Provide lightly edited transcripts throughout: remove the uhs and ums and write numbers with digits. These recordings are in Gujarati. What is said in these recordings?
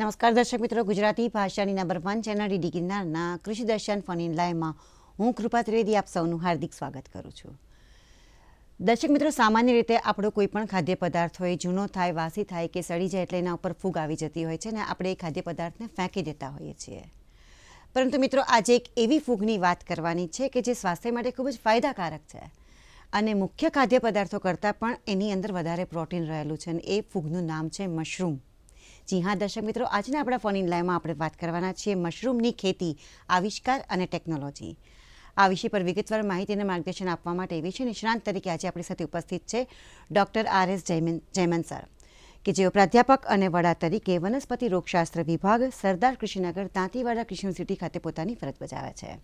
નમસ્કાર દર્શક મિત્રો, ગુજરાતી ભાષાની નંબર 1 ચેનલ ડીડી ગિરનારના કૃષિ દર્શન ફન ઇન લાઈવમાં હું કૃપા ત્રિવેદી આપ સૌનું હાર્દિક સ્વાગત કરું છું. દર્શક મિત્રો, સામાન્ય રીતે આપણો કોઈ પણ ખાદ્ય પદાર્થ હોય, જૂનો થાય, વાસી થાય કે સડી જાય એટલે એના ઉપર ફૂગ આવી જતી હોય છે અને આપણે એ ખાદ્ય પદાર્થને ફેંકી દેતા હોઈએ છીએ. પરંતુ મિત્રો, આજે એક એવી ફૂગની વાત કરવાની છે કે જે સ્વાસ્થ્ય માટે ખૂબ જ ફાયદાકારક છે અને મુખ્ય ખાદ્ય પદાર્થો કરતાં પણ એની અંદર વધારે પ્રોટીન રહેલું છે અને એ ફૂગનું નામ છે મશરૂમ. જી હા દર્શક મિત્રો, આજના આપણા ફોન ઇન લાઈવમાં આપણે વાત કરવાના છીએ મશરૂમની ખેતી, આવિષ્કાર અને ટેકનોલોજી. આ વિષય પર વિગતવાર માહિતી અને માર્ગદર્શન આપવા માટે એવી છે નિષ્ણાંત તરીકે આજે આપણી સાથે ઉપસ્થિત છે ડૉક્ટર RS જયમન સર, કે જેઓ પ્રાધ્યાપક અને વડા તરીકે વનસ્પતિ રોગશાસ્ત્ર વિભાગ, સરદાર કૃષિનગર, દાંતીવાડા કૃષિ યુનિવર્સિટી ખાતે પોતાની ફરજ બજાવે છે.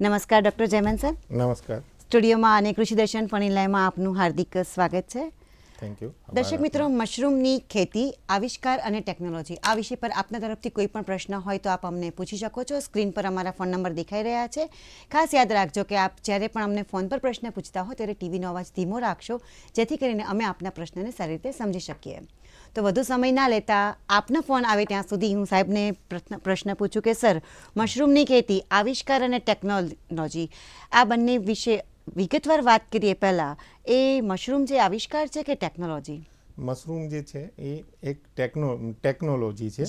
નમસ્કાર ડૉક્ટર જયમન સર. નમસ્કાર. સ્ટુડિયોમાં અને કૃષિ દર્શન ફન ઇન લાઈવમાં આપનું હાર્દિક સ્વાગત છે. Thank you. દર્શક મિત્રો, મશરૂમની ખેતી, આવિષ્કાર અને ટેકનોલોજી આ વિષય પર આપના તરફથી કોઈ પણ પ્રશ્ન હોય તો આપ અમને પૂછી શકો છો. સ્ક્રીન પર અમારા ફોન નંબર દેખાઈ રહ્યા છે. ખાસ યાદ રાખજો કે આપ જ્યારે પણ અમને ફોન પર પ્રશ્ન પૂછતા હો ત્યારે ટીવીનો અવાજ ધીમો રાખશો, જેથી કરીને અમે આપના પ્રશ્નને સારી રીતે સમજી શકીએ. તો વધુ સમય ના લેતા આપનો ફોન આવે ત્યાં સુધી હું સાહેબને પ્રશ્ન પૂછું કે સર, મશરૂમની ખેતી, આવિષ્કાર અને ટેકનોલોજી આ બંને વિશે વિગતવાર વાત કરીએ. પહેલાં એ મશરૂમ જે આવિષ્કાર છે કે ટેકનોલોજી? મશરૂમ જે છે એ એક ટેકનોલોજી છે,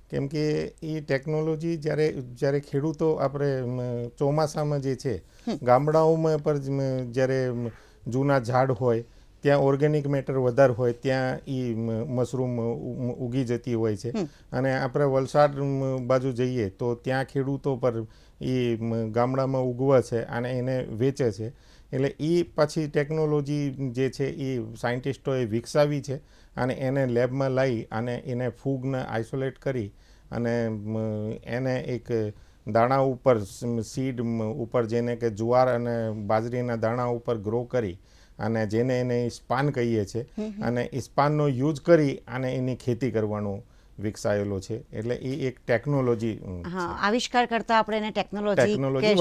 કેમ કે એ ટેકનોલોજી જ્યારે ખેડૂતો આપણે ચોમાસામાં જે છે ગામડાઓમાં પર જ્યારે જૂના ઝાડ હોય ત્યાં ઓર્ગેનિક મેટર વધારે હોય ત્યાં એ મશરૂમ ઉગી જતી હોય છે. અને આપણે વલસાડ બાજુ જઈએ તો ત્યાં ખેડૂતો પર એ ગામડામાં ઉગવે છે અને એને વેચે છે. એટલે એ પછી ટેકનોલોજી જે છે એ સાયન્ટિસ્ટોએ વિકસાવી છે અને એને લેબમાં લાવી અને એને ફૂગને આઇસોલેટ કરી અને એને એક દાણા ઉપર, સીડ ઉપર, જેને કે જુવાર અને બાજરીના દાણા ઉપર ગ્રો કરી અને જેને એને સ્પાન કહીએ છીએ અને સ્પાનનો યુઝ કરી અને એની ખેતી કરવાનું વિકસાયેલો છે. એટલે એ એક ટેકનોલોજી. હા, આવિષ્કાર કરતાં આપણે એને ટેકનોલોજી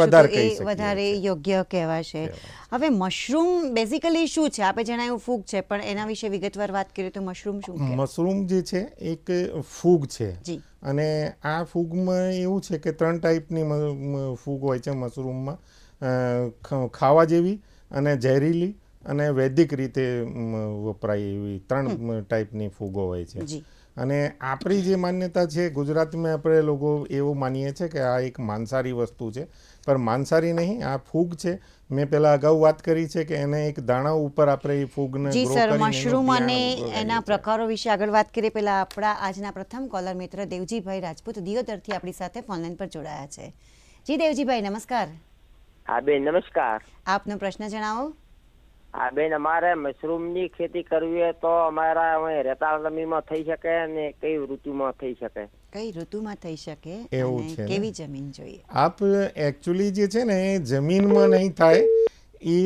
વધારે યોગ્ય કહેવાશે. હવે મશરૂમ બેઝિકલી શું છે? આપણે જણાવ્યું ફૂગ છે, પણ એના વિશે વિગતવાર વાત કરીએ તો મશરૂમ શું છે? મશરૂમ જે છે એક ફૂગ છે અને આ ફૂગમાં એવું છે કે 3 ટાઈપની ફૂગ હોય છે મશરૂમમાં. ખાવા જેવી અને ઝેરીલી અને વૈદિક રીતે વપરાય એવી 3 ટાઈપની ફૂગો હોય છે. અને આપણી જે માન્યતા છે ગુજરાતમાં, આપણે લોકો એવું માનીએ છીએ કે આ એક માંસાહારી વસ્તુ છે, પણ માંસાહારી નહીં, આ ફૂગ છે. મેં પહેલા અગાઉ વાત કરી છે કે એને એક દાણા ઉપર આપણે એ ફૂગને જી સર, મશરૂમ અને એના પ્રકારો વિશે આગળ વાત કરીએ પહેલા આપણા આજના પ્રથમ કોલર મિત્ર દેવજીભાઈ રાજપૂત દિયોદરથી આપણી સાથે ફોનલાઈન પર જોડાયા છે. જી દેવજીભાઈ, નમસ્કાર. હા બેન, નમસ્કાર. આપનો પ્રશ્ન જણાવો. હા બેન, અમારે મશરૂમની ખેતી કરવી હોય તો અમારા રેતાળ જમીનમાં થઈ શકે અને કઈ ઋતુમાં થઈ શકે? કઈ ઋતુમાં થઈ શકે એવું છે. કેવી જમીન જોઈએ? આપ એકચ્યુઅલી જે છે ને એ જમીનમાં નહીં થાય, એ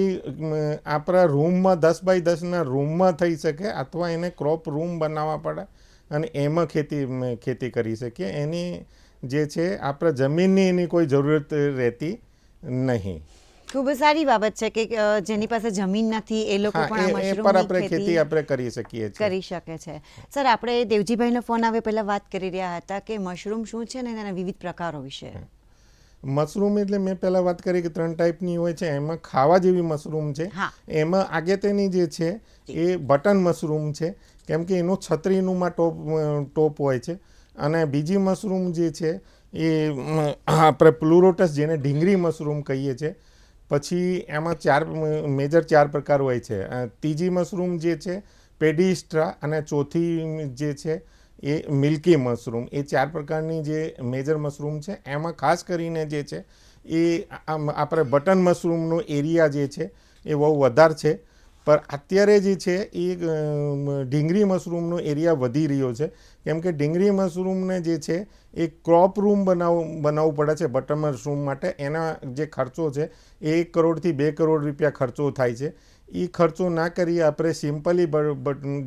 આપણા રૂમમાં 10 બાય 10ના રૂમમાં થઈ શકે, અથવા એને ક્રોપ રૂમ બનાવવા પડે અને એમાં ખેતી કરી શકીએ. એની જે છે આપણે જમીનની એની કોઈ જરૂરત રહેતી નહીં. ખૂબ સારી બાબત છે કે જેની પાસે જમીન નથી એ લોકો પણ મશરૂમની ખેતી આપણે કરી શકીએ છીએ, કરી શકે છે. સર, આપણે દેવજીભાઈનો ફોન આવે પહેલા વાત કરી રહ્યા હતા કે મશરૂમ શું છે ને એના વિવિધ પ્રકારો વિશે. મશરૂમ એટલે મેં પહેલા વાત કરી કે 3 ટાઈપની હોય છે. એમાં ખાવા જેવી મશરૂમ છે, એમાં આગેતેની જે છે એ બટન મશરૂમ છે, કેમ કે એનું છત્રીનુંમાં ટોપ હોય છે. અને બીજી મશરૂમ જે છે એ આપણે પ્લુરોટસ, જેને ઢીંગરી મશરૂમ કહીએ છીએ. પછી એમાં 4 પ્રકાર હોય છે. ત્રીજી મશરૂમ જે છે પેડિસ્ટ્રા, અને ચોથી જે છે એ મિલ્કી મશરૂમ. એ 4 પ્રકારની જે મેજર મશરૂમ છે. એમાં ખાસ કરીને જે છે એ આપણે બટન મશરૂમનો એરિયા જે છે એ બહુ વધારે છે, પણ અત્યારે જે છે એ ઢીંગરી મશરૂમનો એરિયા વધી રહ્યો છે, કેમ કે ઢીંગરી મશરૂમને જે છે એ ક્રોપ રૂમ બનાવવું પડે છે બટન મશરૂમ માટે. એના જે ખર્ચો છે એ 1 કરોડથી 2 કરોડ રૂપિયા ખર્ચો થાય છે. એ ખર્ચો ના કરી આપણે સિમ્પલી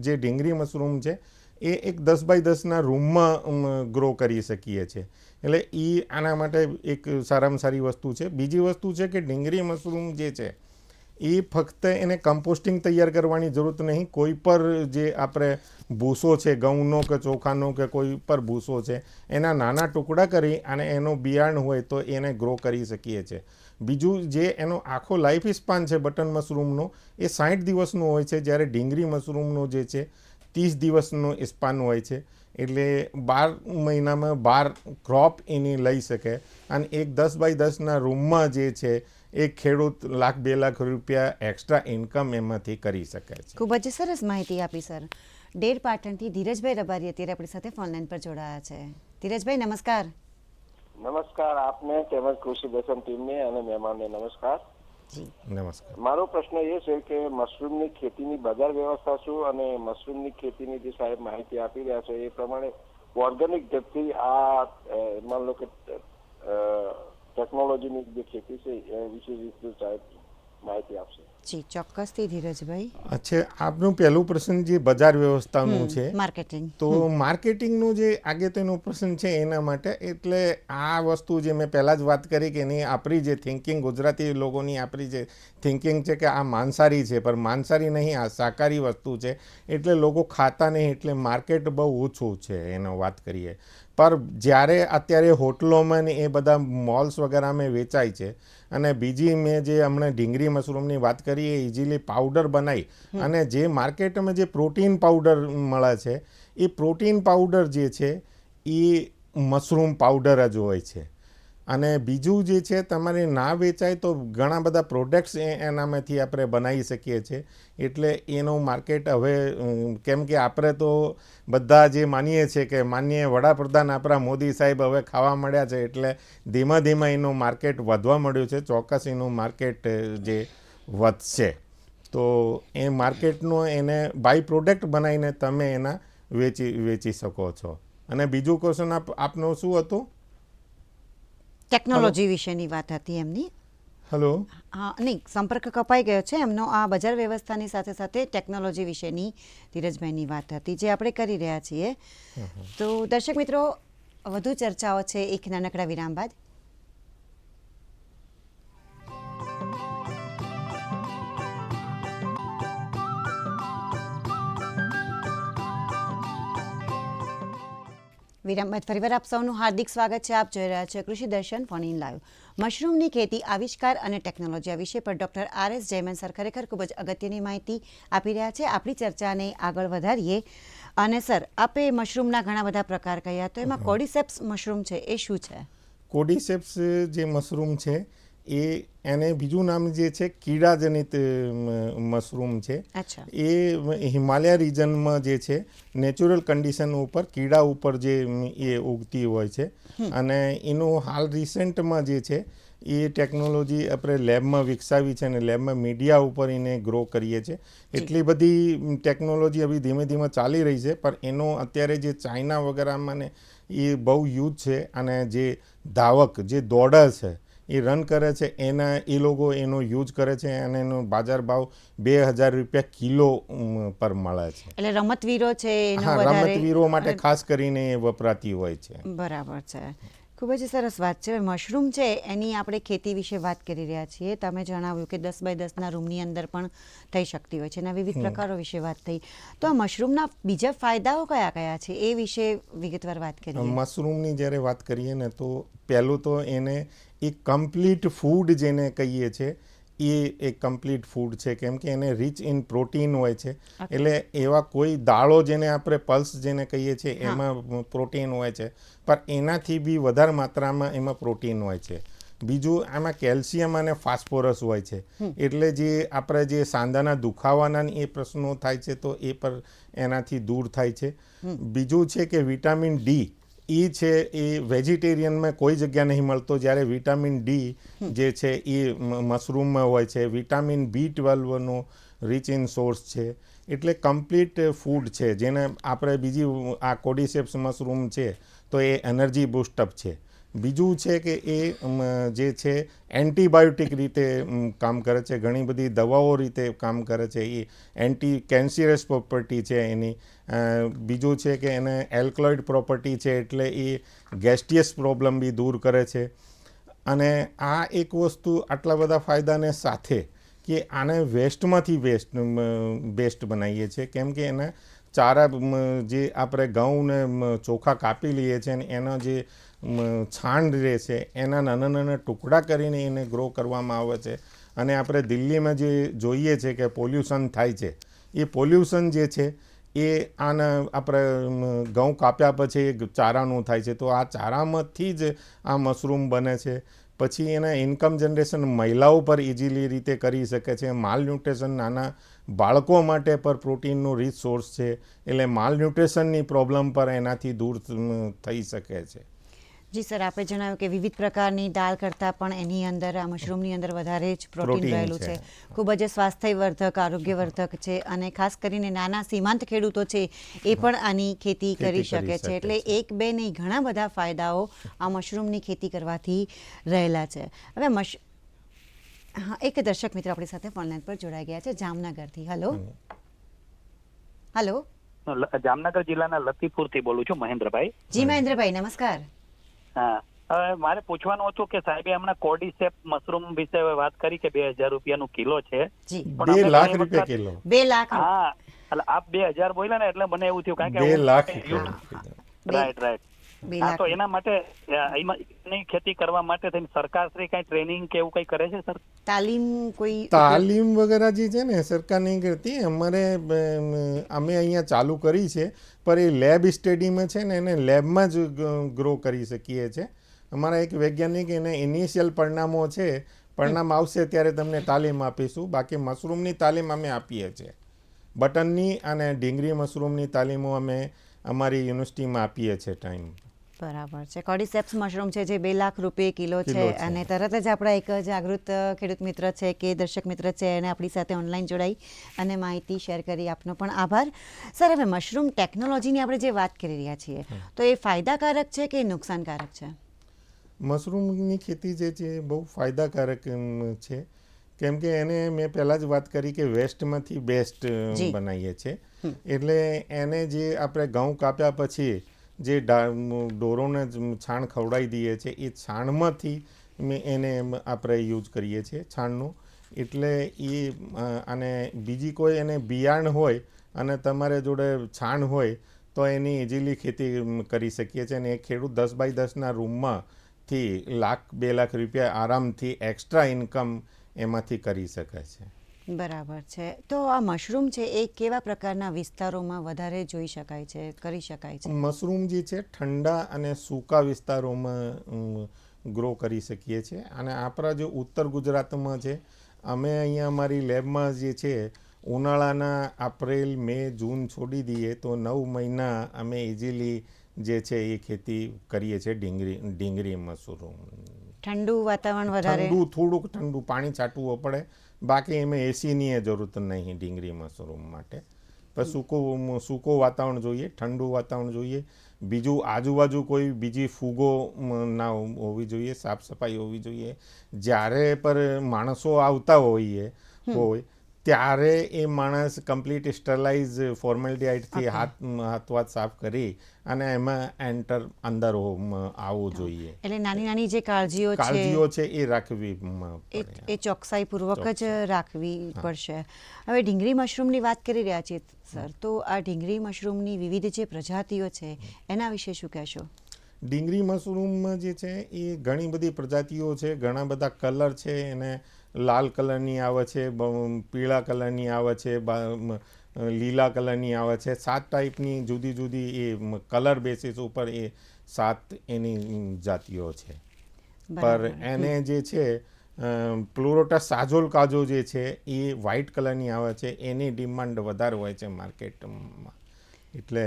જે ઢીંગરી મશરૂમ છે એ એક 10 બાય 10ના રૂમમાં ગ્રો કરી શકીએ છીએ. એટલે એ આના માટે એક સારામાં સારી વસ્તુ છે. બીજી વસ્તુ છે કે ઢીંગરી મશરૂમ જે છે એ ફક્ત એને કમ્પોસ્ટિંગ તૈયાર કરવાની જરૂરત નહીં, કોઈ પર જે આપણે ભૂસો છે ઘઉંનો કે ચોખાનો કે કોઈ પર ભૂસો છે એના નાના ટુકડા કરી અને એનો બિયારણ હોય તો એને ગ્રો કરી શકીએ છીએ. બીજું જે એનો આખો લાઈફ સ્પાન છે બટન મશરૂમનો એ 60 દિવસનો હોય છે, જ્યારે ડીંગરી મશરૂમનો જે છે 30 દિવસનો સ્પાન હોય છે. એટલે 12 મહિનામાં 12 ક્રોપ એની લઈ શકે અને એક 10 બાય 10ના રૂમમાં જે છે એક ખેડૂત $1,00,000-2 લાખ રૂપિયા એક્સ્ટ્રા ઇન્કમ એમાંથી કરી શકે છે. ખૂબ જ સરસ માહિતી આપી સર. ડેર પાટણથી ધીરજભાઈ રબારી અત્યારે આપણી સાથે ફોનલાઈન પર જોડાયા છે. ધીરજભાઈ નમસ્કાર. નમસ્કાર આપને તેમજ કૃષિ દર્શન ટીમને અને મહેમાનને નમસ્કાર. જી નમસ્કાર. મારો પ્રશ્ન એ છે કે મશરૂમની ખેતીની બજાર વ્યવસ્થા શું અને મશરૂમની ખેતીની જે સાહેબ માહિતી આપી રહ્યા છે એ પ્રમાણે ઓર્ગેનિક ઢબથી આ માન લો કે ટેકનોલોજીની જે ખેતી છે એ વિશે સાહેબ માહિતી આપશે. જી ચોક્કસથી ધીરજભાઈ. અચ્છા, આપનું પહેલું પ્રશ્ન જે બજાર વ્યવસ્થાનું છે માર્કેટિંગ, તો માર્કેટિંગનું જે આગેતેનો પ્રશ્ન છે એના માટે, એટલે આ વસ્તુ જે મેં પહેલાં જ વાત કરી કે એની આપણી જે થિંકિંગ, ગુજરાતી લોકોની આપણી જે થિંકિંગ છે કે આ માંસાહારી છે, પણ માંસાહારી નહીં, આ શાકાહારી વસ્તુ છે, એટલે લોકો ખાતા નહીં, એટલે માર્કેટ બહુ ઓછું છે એનો વાત કરીએ. પર જ્યારે અત્યારે હોટલોમાં ને એ બધા મોલ્સ વગેરેમાં વેચાય છે. અને બીજી મેં જે હમણાં ડીંગરી મશરૂમની વાત કરી એ ઇઝીલી પાવડર બનાવી અને જે માર્કેટમાં જે પ્રોટીન પાવડર મળે છે એ પ્રોટીન પાવડર જે છે એ મશરૂમ પાવડર જ હોય છે. અને બીજું જે છે તમારે ના વેચાય તો ઘણા બધા પ્રોડક્ટ્સ એનામાંથી આપણે બનાવી શકીએ છીએ. એટલે એનું માર્કેટ હવે, કેમ કે આપણે તો બધા જે માનીએ છીએ કે માનનીય વડાપ્રધાન આપણા મોદી સાહેબ હવે ખાવા મળ્યા છે, એટલે ધીમે ધીમે એનું માર્કેટ વધવા મળ્યું છે. ચોક્કસ એનું માર્કેટ જે વધશે તો એ માર્કેટનો એને બાય પ્રોડક્ટ બનાવીને તમે એના વેચી શકો છો. અને બીજું ક્વેશ્ચન આપનો શું હતું? ટેકનોલોજી વિશેની વાત હતી એમની. હેલો. હા, નહીં, સંપર્ક કપાઈ ગયો છે એમનો. આ બજાર વ્યવસ્થાની સાથે સાથે ટેકનોલોજી વિશેની ધીરજભાઈની વાત હતી જે આપણે કરી રહ્યા છીએ. તો દર્શક મિત્રો, વધુ ચર્ચાઓ છે એક નાનકડા વિરામ બાદ. વિરામ બાદ ફરીવાર આપ સૌનું હાર્દિક સ્વાગત છે. આપ જોઈ રહ્યા છો કૃષિ દર્શન ફોન ઇન લાઈવ. મશરૂમની ખેતી, આવિષ્કાર અને ટેકનોલોજી આ વિષય પર ડૉક્ટર RS જયમન સર ખરેખર ખૂબ જ અગત્યની માહિતી આપી રહ્યા છે. આપણી ચર્ચાને આગળ વધારીએ. અને સર, આપે મશરૂમના ઘણા બધા પ્રકાર કહ્યા, તો એમાં કોર્ડિસેપ્સ મશરૂમ છે એ શું છે? કોર્ડિસેપ્સ જે મશરૂમ છે એને બીજું નામ જે છે કીડાજનિત મશરૂમ છે. અચ્છા. એ હિમાલય રિજનમાં જે છે નેચરલ કન્ડિશન ઉપર કીડા ઉપર જે એ ઉગતી હોય છે. અને એનું હાલ રિસેન્ટમાં જે છે એ ટેકનોલોજી આપણે લેબમાં વિકસાવી છે અને લેબમાં મીડિયા ઉપર એને ગ્રો કરીએ છીએ. એટલી બધી ટેકનોલોજી હવે ધીમે ધીમે ચાલી રહી છે, પણ એનો અત્યારે જે ચાઇના વગેરેમાં ને એ બહુ યુઝ છે. અને જે ધાવક જે દોડે છે એ રન કરે છે એના એ લોકો એનો યુઝ કરે છે અને એનો બાજાર ભાવ $2,000 કિલો પર મળે છે. એટલે રમતવીરો છે એનો હા, વધારે રમતવીરો માટે ખાસ કરીને એ વપરાતી હોય છે. બરાબર છે. ખૂબ જ સરસ વાત છે. મશરૂમ છે એની આપણે ખેતી વિશે વાત કરી રહ્યા છીએ. તમે જણાવ્યું કે 10 બાય 10ના રૂમની અંદર પણ થઈ શકતી હોય છે. એના વિવિધ પ્રકારો વિશે વાત થઈ. તો આ મશરૂમના બીજા ફાયદાઓ કયા કયા છે એ વિશે વિગતવાર વાત કરીએ. મશરૂમની જ્યારે વાત કરીએ ને તો પહેલું તો એને એક કમ્પ્લીટ ફૂડ જેને કહીએ છીએ એ એક કમ્પ્લીટ ફૂડ છે, કેમ કે એને રિચ ઇન પ્રોટીન હોય છે. એટલે એવા કોઈ દાળો જેને આપણે પલ્સ જેને કહીએ છીએ એમાં પ્રોટીન હોય છે, પણ એનાથી બી વધારે માત્રામાં એમાં પ્રોટીન હોય છે. બીજું આમાં કેલ્શિયમ અને ફોસ્ફરસ હોય છે. એટલે જે આપણે જે સાંધાના દુખાવાના એ પ્રશ્નો થાય છે તો એ પર એનાથી દૂર થાય છે. બીજું છે કે વિટામિન ડી એ છે એ વેજીટેરિયનમાં કોઈ જગ્યા નહીં મળતો, જ્યારે વિટામિન ડી જે છે એ મશરૂમમાં હોય છે. વિટામિન B12નો રિચ ઇન સોર્સ છે. એટલે કમ્પ્લીટ ફૂડ છે જેને આપણે બીજી આ કોર્ડિસેપ્સ મશરૂમ છે તો એ એનર્જી બૂસ્ટઅપ છે. બીજું છે કે એ જે છે એન્ટીબાયોટિક રીતે કામ કરે છે, ઘણી બધી દવાઓ રીતે કામ કરે છે. એ એન્ટી કેન્સરસ પ્રોપર્ટી છે એની. બીજું છે કે એને એલ્કલોઇડ પ્રોપર્ટી છે, એટલે એ ગેસ્ટિયસ પ્રોબ્લેમ બી દૂર કરે છે. અને આ એક વસ્તુ આટલા બધા ફાયદાને સાથે કે આને વેસ્ટમાંથી બેસ્ટ બનાવીએ છીએ, કેમ કે એના ચારા જે આપણે ઘઉં ને ચોખા કાપી લઈએ છીએ ને એનો જે છાણ રહે છે એના નાના નાના ટુકડા કરીને એને ગ્રો કરવામાં આવે છે. અને આપણે દિલ્હીમાં જે જોઈએ છે કે પોલ્યુશન થાય છે, એ પોલ્યુશન જે છે એ આના આપણે ઘઉં કાપ્યા પછી ચારાનું થાય છે. તો આ ચારામાંથી જ આ મશરૂમ બને છે. પછી એના ઇન્કમ જનરેશન મહિલાઓ પર ઇઝીલી રીતે કરી શકે છે. માલ ન્યુટ્રિશન નાના બાળકો માટે પર પ્રોટીનનો રીચ સોર્સ છે, એટલે માલ ન્યુટ્રિશનની પ્રોબ્લેમ પર એનાથી દૂર થઈ શકે છે. જી સર, આપે જણાવ્યું કે વિવિધ પ્રકારની દાળ કરતાં પણ એની અંદર આ મશરૂમની અંદર વધારે જ પ્રોટીન રહેલું છે. ખૂબ જ સ્વાસ્થ્યવર્ધક, આરોગ્યવર્ધક છે અને ખાસ કરીને નાના સીમાંત ખેડૂતો છે એ પણ આની ખેતી કરી શકે છે. એટલે એક બે નહીં, ઘણા બધા ફાયદાઓ આ મશરૂમની ખેતી કરવાથી રહેલા છે. હવે હા, એક દર્શક મિત્ર આપણી સાથે ફોનલાઈન પર જોડાઈ ગયા છે જામનગરથી. હલો હલો, જામનગર જિલ્લાના લતીપુરથી બોલું છું, મહેન્દ્રભાઈ. જી મહેન્દ્રભાઈ, નમસ્કાર. હા, હવે મારે પૂછવાનું હતું કે સાહેબે હમણાં કોર્ડિસેપ મશરૂમ વિશે વાત કરી કે 2000 રૂપિયાનું કિલો છે. જી, 2 લાખ રૂપિયા કિલો. 2 લાખ. હા, એટલે આપ 2000 બોલ્યા ને એટલે મને એવું થયું કારણ કે 2 લાખ. રાઈટ. હા, તો એના માટે એની ખેતી કરવા માટે થઈને સરકારશ્રી કઈ ટ્રેનિંગ કે એવું કઈ કરે છે સર? તાલીમ વગેરે જે છે ને સરકાર નહીં કરતી. અમે અહીંયા ચાલુ કરી છે, પર એ લેબ સ્ટડીમાં છે ને એને લેબમાં જ ગ્રો કરી શકીએ છીએ. અમારા એક વૈજ્ઞાનિક એને ઇનિશિયલ પરિણામો છે, પરિણામ આવશે ત્યારે તમને તાલીમ આપીશું. બાકી મશરૂમની તાલીમ અમે આપીએ છીએ. બટનની અને ડીંગરી મશરૂમની તાલીમો અમે અમારી યુનિવર્સિટીમાં આપીએ છીએ ટાઈમ. બરાબર છે. કોર્ડિસેપ્સ મશરૂમ છે જે 2 લાખ રૂપિયા કિલો છે અને તરત જ આપણા એક જાગૃત ખેડૂત મિત્ર છે કે દર્શક મિત્ર છે એને આપણી સાથે ઓનલાઈન જોડાઈ અને માહિતી શેર કરી. આપનો પણ આભાર. સર, હવે મશરૂમ ટેકનોલોજીની આપણે જે વાત કરી રહ્યા છીએ તો એ ફાયદાકારક છે કે નુકસાનકારક છે? મશરૂમની ખેતી જે છે બહુ ફાયદાકારક છે, કેમ કે એને મેં પહેલાં જ વાત કરી કે વેસ્ટમાંથી બેસ્ટ બનાવીએ છીએ. એટલે એને જે આપણે ઘઉં કાપ્યા પછી જે ઢોરોને છાણ ખવડાવી દઈએ છીએ એ છાણમાંથી એને આપણે યુઝ કરીએ છીએ છાણનું. એટલે એ અને બીજી કોઈ એને બિયાણ હોય અને તમારે જોડે છાણ હોય તો એની ઇઝીલી ખેતી કરી શકીએ છીએ. અને એ ખેડૂત 10 બાય 10ના રૂમમાંથી 1 લાખ 2 લાખ રૂપિયા આરામથી એક્સ્ટ્રા ઇન્કમ એમાંથી કરી શકે છે. બરાબર છે. તો આ મશરૂમ છે એ કેવા પ્રકારના વિસ્તારોમાં વધારે જોઈ શકાય છે, કરી શકાય છે? મશરૂમ જે છે ઠંડા અને સૂકા વિસ્તારોમાં ગ્રો કરી શકીએ છીએ. અને આપણા જે ઉત્તર ગુજરાતમાં છે, અમે અહીંયા અમારી લેબમાં જે છે ઉનાળાના એપ્રિલ, મે, જૂન છોડી દઈએ તો 9 મહિના અમે ઇઝીલી જે છે એ ખેતી કરીએ છીએ ડીંગરી મશરૂમ. ઠંડુ વાતાવરણ વધારે? થોડુંક ઠંડુ પાણી છાંટવું પડે, બાકી એમાં એસીની જરૂરત નહીં ડીંગરી મશરૂમ માટે. પણ સૂકો વાતાવરણ જોઈએ, ઠંડુ વાતાવરણ જોઈએ. બીજું આજુબાજુ કોઈ બીજી ફૂગો ના હોવી જોઈએ, સાફ સફાઈ હોવી જોઈએ. જ્યારે પર માણસો આવતા હોય ત્યારે એ માણસ કમ્પ્લીટ સ્ટરલાઇઝ ફોર્મેલિટીથી હાથ સાફ કરી અને એમાં અંદર આવવું જોઈએ. એટલે નાની નાની જે કાળજીઓ છે એ રાખવી એ ચોકસાઈપૂર્વક જ રાખવી પડશે. હવે ડીંગરી મશરૂમની વાત કરી રહ્યા છીએ સર, તો આ ડીંગરી મશરૂમની વિવિધ જે પ્રજાતિઓ છે એના વિશે શું કહેશો? ડીંગરી મશરૂમમાં જે છે એ ઘણી બધી પ્રજાતિઓ છે, ઘણા બધા કલર છે. એને લાલ કલરની આવે છે, પીળા કલરની આવે છે, લીલા કલરની આવે છે. 7 ટાઈપની જુદી જુદી એ કલર બેસિસ ઉપર એ 7 એની જાતિઓ છે. પર એને જે છે પ્લુરોટસ સાજોલ કાજો જે છે એ વ્હાઇટ કલરની આવે છે, એની ડિમાન્ડ વધારે હોય છે માર્કેટમાં. એટલે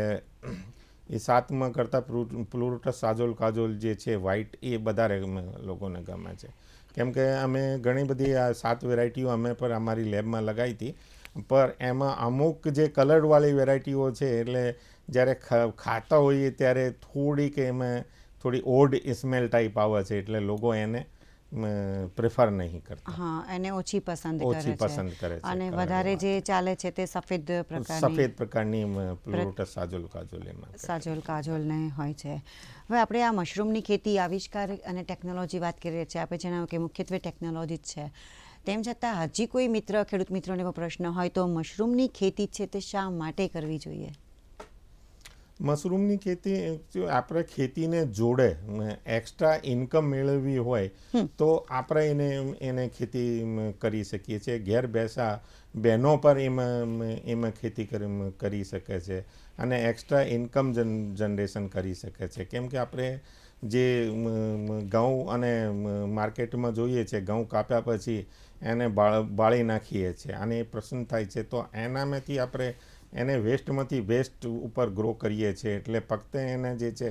એ 7માં કરતાં પ્લુરોટસ સાજોલ કાજોલ જે છે વ્હાઇટ એ વધારે લોકોને ગમે છે. કેમ કે અમે ઘણી બધી આ 7 વેરાયટીઓ અમે પણ અમારી લેબમાં લગાવી હતી, પર એમાં અમુક જે કલરવાળી વેરાયટીઓ છે એટલે જ્યારે ખાતા હોઈએ ત્યારે એમાં થોડી ઓડ સ્મેલ ટાઈપ આવે છે, એટલે લોકો એને પ્રેફર નહીં કરતા. હા, એને ઓછી પસંદ કરે છે. અને વધારે જે ચાલે છે તે સફેદ પ્રકારની પ્લુરોટસ સાજોલ કાજોલ કાજોલને હોય છે. હવે આપણે આ મશરૂમની ખેતી આવિષ્કાર અને ટેકનોલોજી વાત કરી રહ્યા છીએ. આપણે જણાવ્યું કે મુખ્યત્વે ટેકનોલોજી જ છે. તેમ છતાં હજી કોઈ ખેડૂત મિત્રોને એવો પ્રશ્ન હોય તો મશરૂમની ખેતી છે તે શા માટે કરવી જોઈએ? મશરૂમની ખેતી જો આપણે ખેતીને જોડે એક્સ્ટ્રા ઇન્કમ મેળવવી હોય તો આપણે એને ખેતી કરી શકીએ છીએ. ઘેર બેસા બહેનો પર એમાં ખેતી કરી શકે છે અને એક્સ્ટ્રા ઇન્કમ જનરેશન કરી શકે છે. કેમ કે આપણે જે ઘઉં અને માર્કેટમાં જોઈએ છે, ઘઉં કાપ્યા પછી એને બાળી નાખીએ છીએ અને એ પ્રસન્ન થાય છે, તો એનામાંથી આપણે એને વેસ્ટમાંથી બેસ્ટ ઉપર ગ્રો કરીએ છીએ. એટલે ફક્ત એને જે છે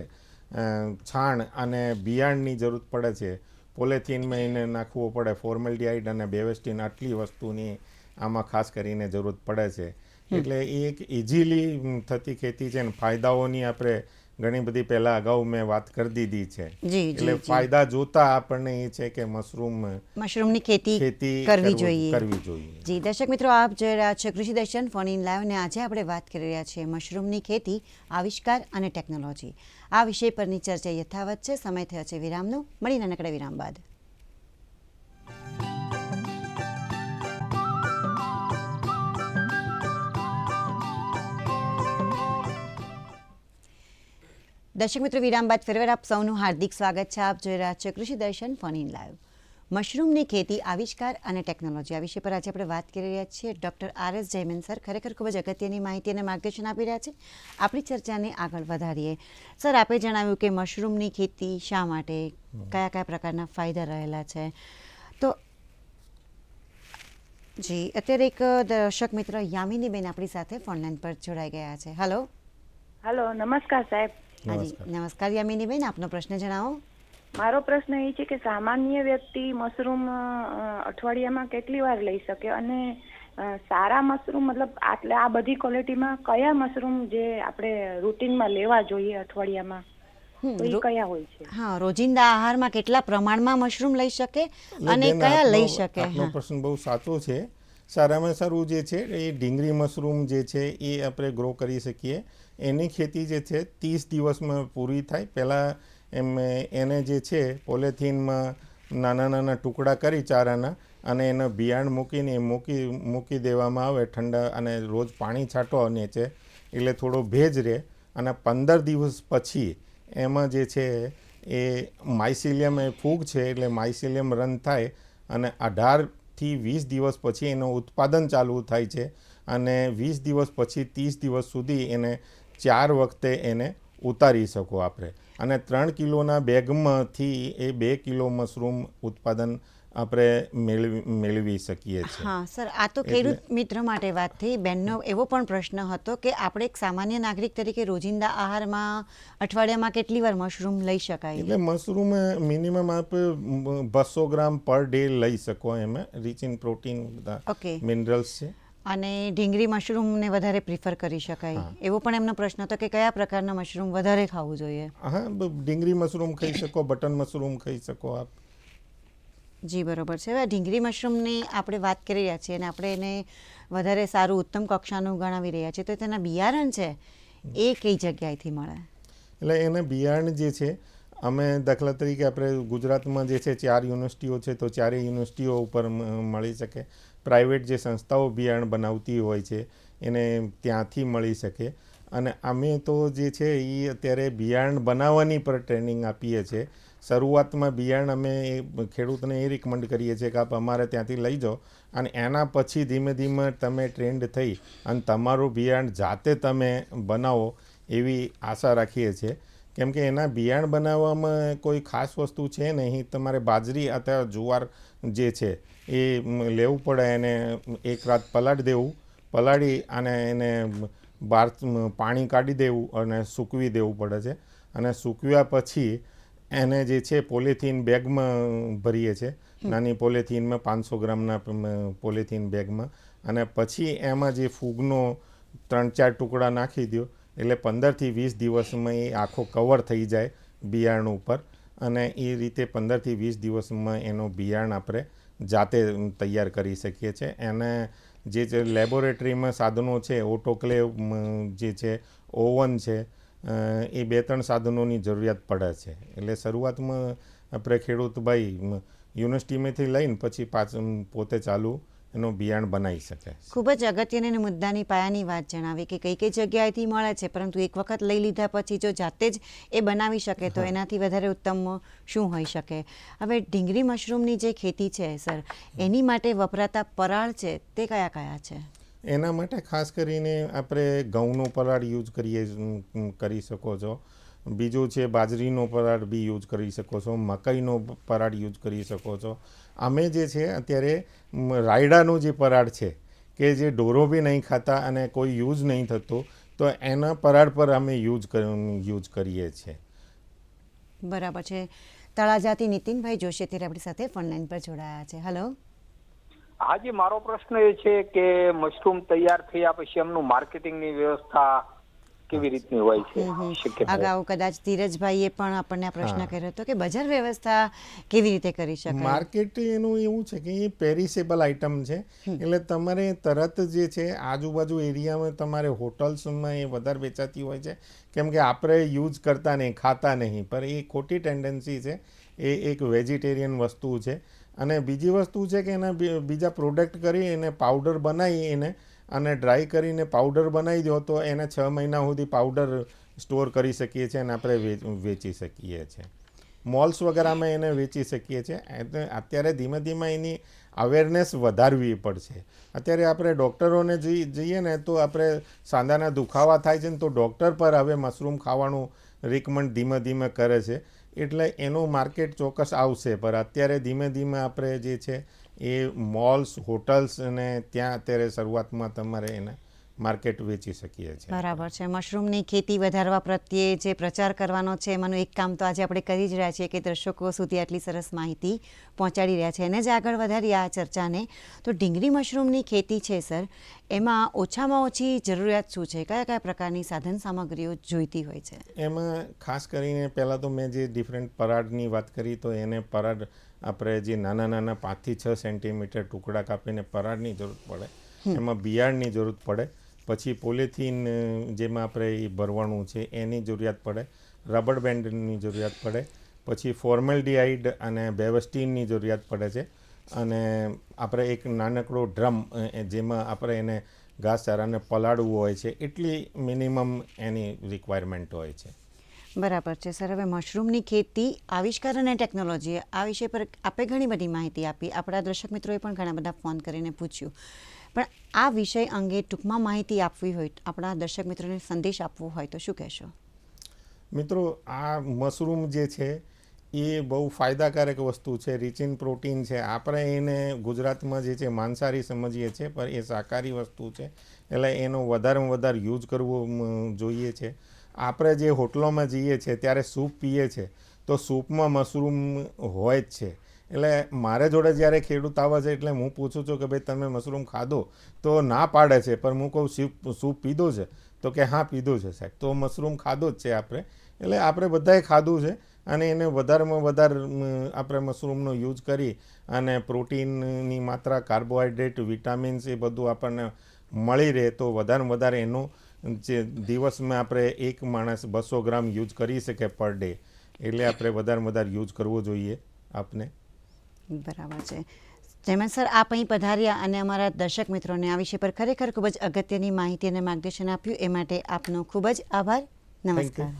છાણ અને બિયાણની જરૂર પડે છે. પોલિથીનમાં એને નાખવું પડે, ફોર્મેલ્ડિહાઇડ અને બેવેસ્ટિન આટલી વસ્તુની આમાં ખાસ કરીને જરૂર પડે છે. એટલે એ એક ઇઝીલી થતી ખેતી છે ને ફાયદાઓની આપણે ઘણી બધી પહેલાં અગાઉ મેં વાત કરી દીધી છે. એટલે ફાયદા જોતા આપણને એ છે કે મશરૂમની ખેતી કરવી જોઈએ. જી દર્શક મિત્રો, આપ જોઈ રહ્યા છો કૃષિ દર્શન ફોન ઇન લાઈવ ને આજે આપણે વાત કરી રહ્યા છીએ મશરૂમની ખેતી, આવિષ્કાર અને ટેકનોલોજી. આ વિષય પરની ચર્ચા યથાવત છે. સમય થયો છે વિરામનો. મળી નાનકડા વિરામ બાદ. દર્શક મિત્રો, વિરામ બાદ ફરીવાર આપ સૌનું હાર્દિક સ્વાગત છે. આપ જોઈ રહ્યા છો કૃષિ દર્શન ફોન ઇન લાઈવ. મશરૂમની ખેતી, આવિષ્કાર અને ટેકનોલોજી આ વિષય પર આજે આપણે વાત કરી રહ્યા છીએ. ડૉક્ટર RS જયમિન સર ખરેખર ખૂબ જ અગત્યની માહિતી અને માર્ગદર્શન આપી રહ્યા છે. આપણી ચર્ચાને આગળ વધારીએ. સર, આપે જણાવ્યું કે મશરૂમની ખેતી શા માટે, કયા કયા પ્રકારના ફાયદા રહેલા છે. તો જી અત્યારે એક દર્શક મિત્ર યામિનીબેન આપણી સાથે ફોનલાઈન પર જોડાઈ ગયા છે. હલો, નમસ્કાર સાહેબ. હાજી નમસ્કાર યામિનીબેન, આપનો પ્રશ્ન જણાવો. મારો પ્રશ્ન એ છે કે સામાન્ય વ્યક્તિ મશરૂમ અઠવાડિયામાં કેટલી વાર લઈ શકે અને સારા મશરૂમ મતલબ આટલે આ બધી ક્વોલિટીમાં કયા મશરૂમ જે આપણે રૂટીનમાં લેવા જોઈએ અઠવાડિયામાં, તો એ કયા હોય છે? હા, રોજિંદા આહારમાં કેટલા પ્રમાણમાં મશરૂમ લઈ શકે અને કયા લઈ શકે? આપનો પ્રશ્ન બહુ સાચો છે. સારામાં સારું જે છે એ ઢીંગરી મશરૂમ જે છે એ આપણે ગ્રો કરી શકીએ. એની ખેતી જે છે 30 દિવસમાં પૂરી થાય. પહેલાં એને જે છે પોલિથીનમાં નાના નાના ટુકડા કરી ચારાના અને એના બિયાણ મૂકીને મૂકી દેવામાં આવે ઠંડા, અને રોજ પાણી છાંટો નીચે એટલે થોડો ભેજ રહે. અને 15 દિવસ પછી એમાં જે છે એ માઇસિલિયમ એ ફૂગ છે એટલે માઇસિલિયમ રન થાય અને 18થી 20 દિવસ પછી એનું ઉત્પાદન ચાલુ થાય છે. અને 20 દિવસ પછી 30 દિવસ સુધી એને 4 વખતે એને ઉતારી શકો આપણે. અને 3 કિલોના બેગમાંથી એ 2 કિલો મશરૂમ ઉત્પાદન આપણે મેળવી શકીએ છીએ. હા સર, આ તો ખેડૂત મિત્ર માટે વાત થઈ. બેનનો એવો પણ પ્રશ્ન હતો કે આપણે એક સામાન્ય નાગરિક તરીકે રોજિંદા આહારમાં અઠવાડિયામાં કેટલી વાર મશરૂમ લઈ શકાય? એટલે મશરૂમ મિનિમમ આપણે 200 ગ્રામ પર ડે લઈ શકો. એમાં રિચ ઇન પ્રોટીન બધા મિનરલ્સ છે. અને ઢીંગરી મશરૂમને વધારે પ્રિફર કરી શકાય એવો પણ એમનો પ્રશ્ન હતો કે કયા પ્રકારના મશરૂમ વધારે ખાવું જોઈએ? હા, ઢીંગરી મશરૂમ ખાઈ શકો, બટન મશરૂમ ખાઈ શકો આપ. જી બરોબર છે. હવે ઢીંગરી મશરૂમની આપણે વાત કરી રહ્યા છીએ અને આપણે એને વધારે સારું ઉત્તમ કક્ષાનું ગણાવી રહ્યા છીએ, તો તેના બિયારણ છે એ કઈ જગ્યાએથી મળે? એટલે એને બિયારણ જે છે અમે દાખલા તરીકે આપણે ગુજરાતમાં જે છે 4 યુનિવર્સિટીઓ છે, તો 4 યુનિવર્સિટીઓ ઉપર મળી શકે. પ્રાઇવેટ જે સંસ્થાઓ બિયારણ બનાવતી હોય છે એને ત્યાંથી મળી શકે. અને અમે તો જે છે એ અત્યારે બિયારણ બનાવવાની પર ટ્રેનિંગ આપીએ છીએ. શરૂઆતમાં બિયારણ અમે ખેડૂતને એ રિકમેન્ડ કરીએ છીએ કે આપ અમારે ત્યાંથી લઈ જાઓ અને એના પછી ધીમે ધીમે તમે ટ્રેન્ડ થઈ અને તમારું બિયારણ જાતે તમે બનાવો એવી આશા રાખીએ છીએ. કેમ કે એના બિયારણ બનાવવામાં કોઈ ખાસ વસ્તુ છે નહીં. તમારે બાજરી અથવા જુવાર જે છે એ લેવું પડે, એને એક રાત પલાળી દેવું, પલાળી અને એને બહાર પાણી કાઢી દેવું અને સૂકવી દેવું પડે છે. અને સૂકવ્યા પછી એને જે છે પોલિથીન બેગમાં ભરીએ છીએ, નાની પોલિથીનમાં 500 ગ્રામના પોલિથીન બેગમાં. અને પછી એમાં જે ફૂગનો 3-4 ટુકડા નાખી દો એટલે 15થી 20 દિવસમાં એ આખો કવર થઈ જાય બિયારણ ઉપર. અને એ રીતે 15થી 20 દિવસમાં એનો બિયારણ આપણે જાતે તૈયાર કરી શકીએ છીએ. એને જે લેબોરેટરીમાં સાધનો છે, ઓટોક્લેવ જે છે, ઓવન છે, એ 2-3 સાધનોની જરૂરિયાત પડે છે. એટલે શરૂઆતમાં આપણે ખેડૂત ભાઈ યુનિવર્સિટીમાંથી લઈને પછી પાછું પોતે ચાલુ એનું બિયારણ બનાવી શકે. ખૂબ જ અગત્યની અને મુદ્દાની પાયાની વાત જણાવી કે કઈ કઈ જગ્યાએથી મળે છે, પરંતુ એક વખત લઈ લીધા પછી જો જાતે જ એ બનાવી શકે તો એનાથી વધારે ઉત્તમ શું હોઈ શકે. હવે ઢીંગરી મશરૂમની જે ખેતી છે સર, એની માટે વપરાતા પરાળ છે તે કયા કયા છે? એના માટે ખાસ કરીને આપણે ઘઉંનો પરાળ યુઝ કરી શકો છો. બીજું છે બાજરીનો પરાળ બી યુઝ કરી શકો છો, મકાઈનો પરાળ યુઝ કરી શકો છો. અમે જે છે અત્યારે રાયડાનો જે પરાળ છે કે જે ઢોરો બી નહીં ખાતા અને કોઈ યુઝ નહીં થતું, તો એના પરાળ પર અમે યુઝ કરીએ છીએ. બરાબર છે. તળાજાથી નીતિનભાઈ જોશી અત્યારે આપણી સાથે ફોનલાઈન પર જોડાયા છે. હેલો. હાજી, મારો પ્રશ્ન એ છે કે મશરૂમ તૈયાર થયા પછી એમનું માર્કેટિંગની વ્યવસ્થા કેવી રીતની હોય છે? અગાઉ કદાચ ધીરજભાઈએ પણ આપણને આ પ્રશ્ન કર્યો હતો કે બજાર વ્યવસ્થા કેવી રીતે કરી શકાય. માર્કેટ એનું એવું છે કે એ પેરિસેબલ આઇટમ છે, એટલે તમારે તરત જે છે આજુબાજુ એરિયામાં તમારે હોટલ્સમાં એ વધારે વેચાતી હોય છે, કેમ કે આપણે યુઝ કરતા નહીં, ખાતા નહીં, પણ એ ખોટી ટેન્ડન્સી છે. એ એક વેજીટેરિયન વસ્તુ છે. અને બીજી વસ્તુ છે કે એના બીજા પ્રોડક્ટ કરી એને પાવડર બનાવી એને અને ડ્રાય કરીને પાવડર બનાવી દો તો એને 6 મહિના સુધી પાવડર સ્ટોર કરી શકીએ છીએ અને આપણે વેચી શકીએ છીએ. મોલ્સ વગેરેમાં એને વેચી શકીએ છીએ. અત્યારે ધીમે ધીમે એની અવેરનેસ વધારવી પડશે. અત્યારે આપણે ડૉક્ટરોને જઈએ ને તો આપણે સાંધાના દુખાવા થાય છે ને તો ડૉક્ટર પર હવે મશરૂમ ખાવાનું રિકમેન્ડ ધીમે ધીમે કરે છે, એટલે એનું માર્કેટ ચોક્કસ આવશે. પણ અત્યારે ધીમે ધીમે આપણે જે છે એ મોલ્સ, હોટલ્સ અને ત્યાં અત્યારે શરૂઆતમાં તમારે એને માર્કેટ વેચી શકીએ છીએ. બરાબર છે. મશરૂમની ખેતી વધારવા પ્રત્યે જે પ્રચાર કરવાનો છે એમાંનું એક કામ તો આજે આપણે કરી જ રહ્યા છીએ કે દર્શકો સુધી આટલી સરસ માહિતી પહોંચાડી રહ્યા છે. એને જ આગળ વધારી આ ચર્ચાને, તો ઢીંગરી મશરૂમની ખેતી છે સર, એમાં ઓછામાં ઓછી જરૂરિયાત શું છે? કયા કયા પ્રકારની સાધન સામગ્રીઓ જોઈતી હોય છે? એમાં ખાસ કરીને પહેલાં તો મેં જે ડિફરન્ટ પરાળની વાત કરી, તો એને પરાળ આપણે જે નાના નાના 5 થી 6 સેન્ટીમીટર ટુકડા કાપીને પરાળની જરૂર પડે, એમાં બિયારણની જરૂર પડે, પછી પોલિથીન જેમાં આપણે એ ભરવાનું છે એની જરૂરિયાત પડે, રબર બેન્ડની જરૂરિયાત પડે, પછી ફોર્મેલ્ડિહાઇડ અને બેવસ્ટીનની જરૂરિયાત પડે છે, અને આપણે એક નાનકડો ડ્રમ જેમાં આપણે એને ઘાસચારાને પલાળવું હોય છે, એટલી મિનિમમ એની રિક્વાયરમેન્ટ હોય છે. બરાબર છે સર. હવે મશરૂમની ખેતી, આવિષ્કાર અને ટેકનોલોજી, આ વિષય પર આપે ઘણી બધી માહિતી આપી. આપણા દર્શક મિત્રોએ પણ ઘણા બધા ફોન કરીને પૂછ્યું, પણ આ વિષય અંગે ટૂંકમાં માહિતી આપવી હોય, આપણા દર્શક મિત્રોને સંદેશ આપવો હોય તો શું કહેશો? મિત્રો, આ મશરૂમ જે છે એ બહુ ફાયદાકારક વસ્તુ છે, રિચ ઇન પ્રોટીન છે. આપણે એને ગુજરાતમાં જે છે માંસાહારી સમજીએ છીએ, પણ એ શાકાહારી વસ્તુ છે, એટલે એનો વધારેમાં વધારે યુઝ કરવો જોઈએ છે. આપણે જે હોટલોમાં જઈએ છીએ ત્યારે સૂપ પીએ છીએ તો સૂપમાં મશરૂમ હોય જ છે. એટલે મારે જોડે જ્યારે ખેડૂત આવે છે એટલે હું પૂછું છું કે ભાઈ તમે મશરૂમ ખાધો? તો ના પાડે છે, પણ હું કહું સૂપ પીધો છે? તો કે હા પીધું છે સાહેબ. તો મશરૂમ ખાધો જ છે આપણે. એટલે આપણે બધાએ ખાધું છે અને એને વધારેમાં વધારે આપણે મશરૂમનો યુઝ કરી અને પ્રોટીનની માત્રા, કાર્બોહાઈડ્રેટ, વિટામિન્સ એ બધું આપણને મળી રહે તો વધારેમાં વધારે એનું જે દિવસમાં આપણે એક માણસ 200 ગ્રામ યુઝ કરી શકે પર ડે, એટલે આપણે વધારે વધારે યુઝ કરવો જોઈએ આપને. બરાબર છે. જેમાં સર આપ અહીં પધાર્યા અને અમારા દર્શક મિત્રોને આ વિષય પર ખરેખર ખૂબ જ અગત્યની માહિતી અને માર્ગદર્શન આપ્યું, એ માટે આપનો ખૂબ જ આભાર. નમસ્કાર.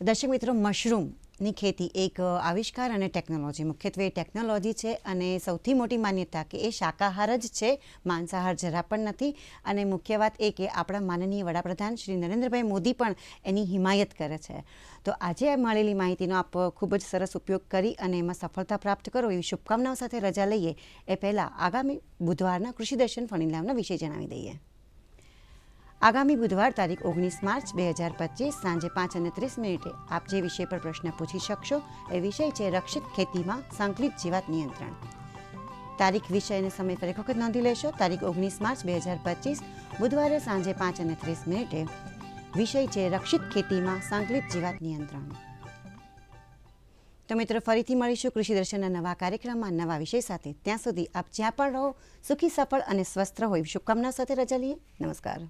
દર્શક મિત્રો, મશરૂમની ખેતી એક આવિષ્કાર અને ટેકનોલોજી, મુખ્યત્વે ટેકનોલોજી છે અને સૌથી મોટી માન્યતા કે એ શાકાહાર જ છે, માંસાહાર જરા પણ નથી. અને મુખ્ય વાત એ કે આપણા માનનીય વડાપ્રધાન શ્રી નરેન્દ્રભાઈ મોદી પણ એની હિમાયત કરે છે. તો આજે મળેલી માહિતીનો આપ ખૂબ જ સરસ ઉપયોગ કરી અને એમાં સફળતા પ્રાપ્ત કરો એવી શુભકામનાઓ સાથે રજા લઈએ એ પહેલાં આગામી બુધવારના કૃષિ દર્શન ફોન ઇન લાઈવનો વિષય જણાવી દઈએ. આગામી બુધવાર તારીખ 19 માર્ચ 2025 સાંજે 5:30 આપ જે વિષય પર પ્રશ્ન પૂછી શકશો એ વિષય છે રક્ષિત ખેતીમાં સંકલિત જીવાત નિયંત્રણ. તારીખ, વિષય અને સમય પર એક વખત નોંધી લેશો. તારીખ 19 માર્ચ 2025 બુધવારે સાંજે 5:30 વિષય છે રક્ષિત ખેતીમાં સંકલિત જીવાત નિયંત્રણ. તો મિત્રો, ફરીથી મળીશું કૃષિ દર્શનના નવા કાર્યક્રમમાં નવા વિષય સાથે. ત્યાં સુધી આપ જ્યાં પણ રહો સુખી, સફળ અને સ્વસ્થ રહો એવી શુભકામના સાથે રજા લઈએ. નમસ્કાર.